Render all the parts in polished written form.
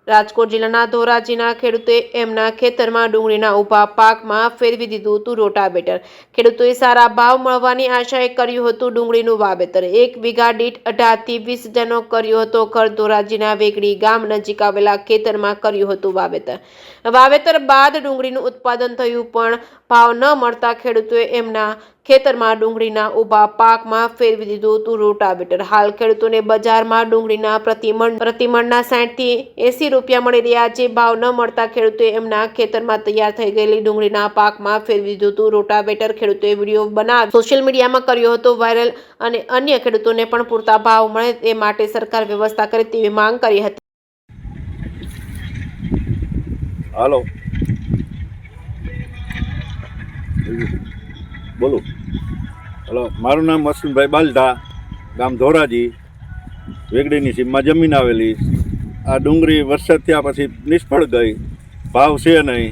રાજકોટ જિલ્લાના ધોરાજીના ખેડૂતોએ એમના ખેતરમાં ડુંગળીના ઊભા પાકમાં ફેરવી દીધું હતું રોટાવેટર। ખેડૂતોએ સારા ભાવ મળવાની આશાએ કર્યું હતું ડુંગળીનું વાવેતર। 1 વીઘા દીઠ 18 થી 20 હજારનો કર્યો હતો ખર્ચ। ધોરાજીના વેગડી ગામ નજીક આવેલા ખેતરમાં કર્યું હતું વાવેતર બાદ ડુંગળીનું ઉત્પાદન થયું પણ ભાવ ન મળતા ખેડૂતોએ એમના ખેતરમાં ડુંગળીના ઊભા પાકમાં ફેરવી દીધું હતું રોટાવેટર। હાલ ખેડૂતોને બજારમાં ડુંગળીના પ્રતિમણના 60 થી 80 રૂપિયા મળી રહ્યા છે। ભાવ ન મળતા ખેડૂતોએ એમના ખેતરમાં તૈયાર થઈ ગયેલી ડુંગળીના પાકમાં ફેરવી દીધું હતું રોટાવેટર। ખેડૂતોએ વિડીયો બનાવી સોશિયલ મીડિયામાં કર્યો હતો વાયરલ અને અન્ય ખેડૂતોને પણ પૂરતા ભાવ મળે તે માટે સરકાર વ્યવસ્થા કરે તેવી માંગ કરી હતી। હાલો બોલો। હલો, મારું નામ અશ્વિનભાઈ બાલધા, ગામ ધોરાજી, વેગડીની સીમમાં જમીન આવેલી। આ ડુંગળી વરસાદ થયા પછી નિષ્ફળ ગઈ, ભાવ છે નહીં,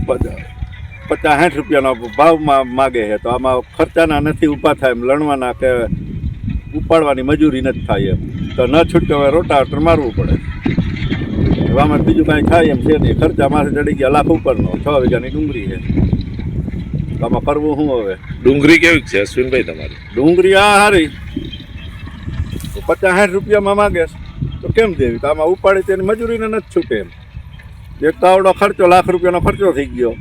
50-60 રૂપિયાનો ભાવમાં માગે છે। તો આમાં ખર્ચાના નથી ઊભા થાય એમ, લણવાના કે ઉપાડવાની મજૂરી નથી થાય એમ, તો ન છૂટકે હવે રોટાવેટર મારવું પડે। આમાં બીજું કાંઈ થાય એમ છે નહીં, ખર્ચા માથે ચડી ગયા લાખ ઉપરનો, 6 વીઘાની ડુંગળી છે। આમાં કરવું શું હવે? ડુંગળી કેવી છે અશ્વિનભાઈ તમારી? ડુંગળી આ સારી, 50-60 રૂપિયામાં માગે તો કેમ દેવી? તો આમાં ઉપાડી તેની મજૂરીને નથી છૂટે એમ। એક તાવડો ખર્ચો, લાખ રૂપિયાનો ખર્ચો થઈ ગયો।